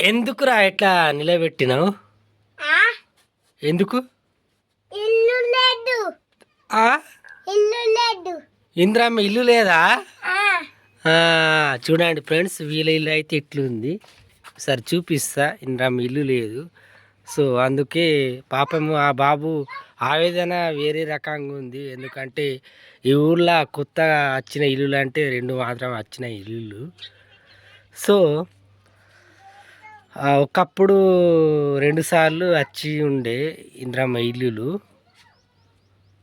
ఎందుకురా ఎట్లా నిలబెట్టినావు? ఎందుకు? ఇంద్రమ్మ ఇల్లు లేదా? చూడండి ఫ్రెండ్స్, వీళ్ళ ఇల్లు అయితే ఇట్లుంది. ఒకసారి చూపిస్తా. ఇంద్రమ్మ ఇల్లు లేదు. సో అందుకే పాపము ఆ బాబు ఆవేదన వేరే రకంగా ఉంది. ఎందుకంటే ఈ ఊర్లో కొత్తగా వచ్చిన ఇల్లులు అంటే 2 మాత్రం వచ్చిన ఇల్లు. సో ఒకప్పుడు 2 సార్లు వచ్చి ఉండే ఇంద్రమ్మ ఇల్లులు.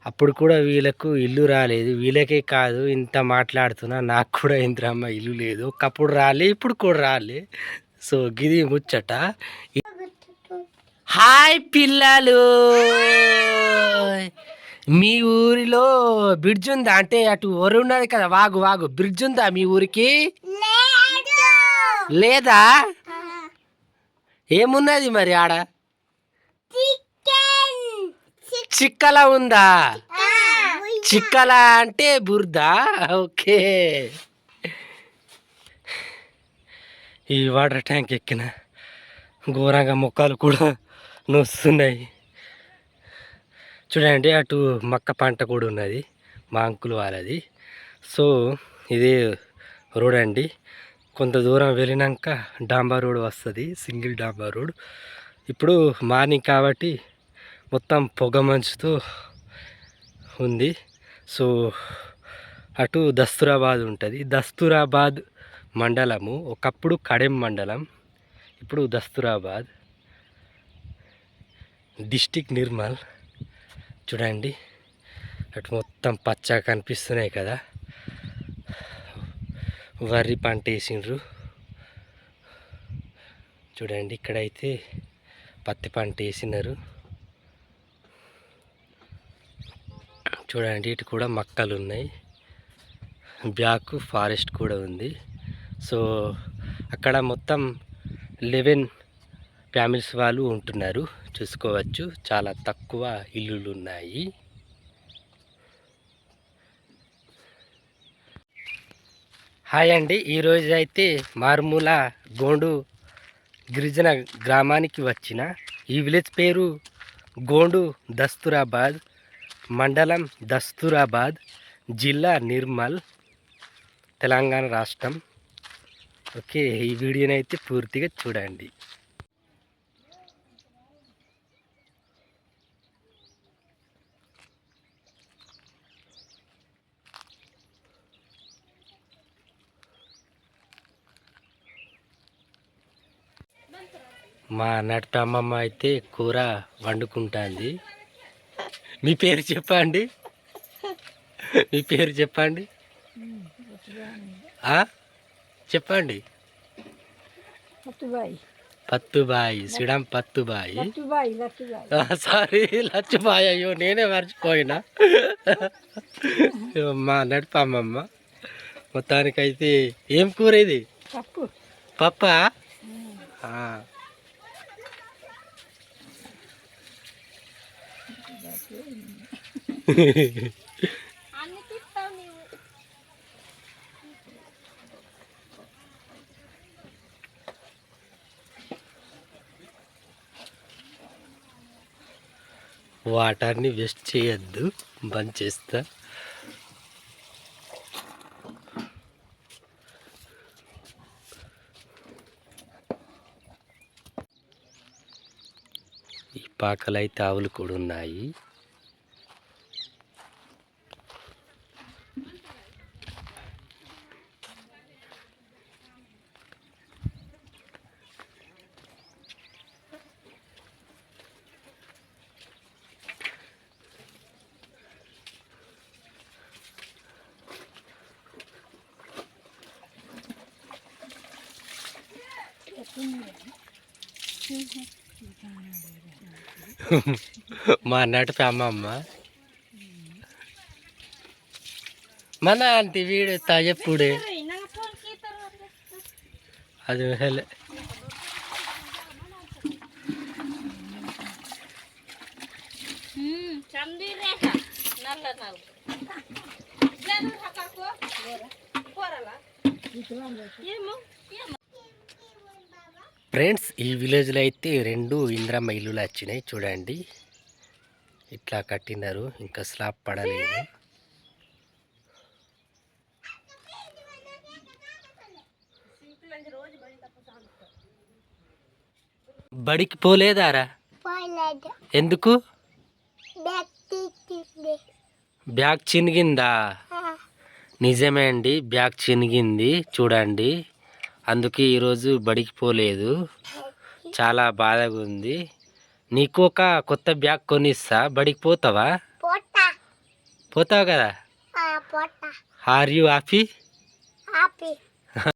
అప్పుడు కూడా వీళ్ళకు ఇల్లు రాలేదు. వీళ్ళకే కాదు, ఇంత మాట్లాడుతున్నా నాకు కూడా ఇంద్రమ్మ ఇల్లు లేదు. ఒకప్పుడు రాలే, ఇప్పుడు కూడా రాలే. సో గిది ముచ్చట. హాయ్ పిల్లలు, మీ ఊరిలో బ్రిడ్జ్ ఉందా? అంటే అటు ఒరు ఉన్నది కదా, వాగు బ్రిడ్జ్ ఉందా మీ ఊరికి? లేదా? ఏమున్నది మరి ఆడ? చిక్కల ఉందా? చిక్కల అంటే బురద. ఓకే. ఈ వాటర్ ట్యాంక్ ఎక్కిన ఘోరంగా మొక్కలు కూడా నొస్తున్నాయి. చూడండి, అటు మక్క పంట కూడా ఉన్నది, మా అంకుల్ వాళ్ళది. సో ఇదే రోడ్ అండి. కొంత దూరం వెళ్ళినాక డాంబర్ రోడ్ వస్తుంది, సింగిల్ డాంబర్ రోడ్. ఇప్పుడు మార్నింగ్ కాబట్టి మొత్తం పొగ మంచుతో ఉంది. సో అటు దస్తూరాబాద్ ఉంటుంది. దస్తూరాబాద్ మండలము ఒకప్పుడు కడెం మండలం, ఇప్పుడు దస్తూరాబాద్. డిస్టిక్ నిర్మల్. చూడండి, అటు మొత్తం పచ్చగా కనిపిస్తున్నాయి కదా. వరి పంట వేసిండ్రు. చూడండి, ఇక్కడైతే పత్తి పంట వేసినారు. చూడండి, ఇటు కూడా మక్కలు ఉన్నాయి. బ్యాక్ ఫారెస్ట్ కూడా ఉంది. సో అక్కడ మొత్తం 11 ఫ్యామిలీస్ వాళ్ళు ఉంటున్నారు. చూసుకోవచ్చు, చాలా తక్కువ ఇల్లులు ఉన్నాయి. హాయ్ అండి, ఈరోజు అయితే మారుమూల గోండు గిరిజన గ్రామానికి వచ్చిన. ఈ విలేజ్ పేరు గోండు దస్తూరాబాద్, మండలం దస్తూరాబాద్, జిల్లా నిర్మల్, తెలంగాణ రాష్ట్రం. ఓకే, ఈ వీడియోని అయితే పూర్తిగా చూడండి. మా నడిపి అమ్మమ్మ అయితే కూర వండుకుంటుంది. మీ పేరు చెప్పండి, మీ పేరు చెప్పండి, చెప్పండి. పత్తుబాయి, శ్రీరాం పత్తుబాయి. సారీ, లచ్చుబాయి. అయ్యో, నేనే మర్చిపోయినా. మా నడిపి అమ్మమ్మ. మొత్తానికైతే ఏం కూర ఇది? పప్పా? వాటర్ని వేస్ట్ చేయొద్దు, బంద్ చేస్తా. ఈ పాకలైతే ఆవులు కూడా ఉన్నాయి. మా నడిపి అమ్మమ్మ. మన అంత వీడు తాజెప్పుడే అది హెలే. ఫ్రెండ్స్ ఈ విలేజ్లో అయితే 2 ఇంద్రమ్మ ఇల్లులు వచ్చినాయి చూడండి. ఇట్లా కట్టినారు, ఇంకా స్లాబ్ పడలేదు. బడికి పోలేదారా? ఎందుకు? బ్యాగ్ చినిగిందా? నిజమే అండి, బ్యాగ్ చినిగింది చూడండి. అందుకే ఈరోజు బడికి పోలేదు. చాలా బాధగా ఉంది. నీకు ఒక కొత్త బ్యాగ్ కొనిస్తా, బడికి పోతావా? పోతావు కదా? Are you happy?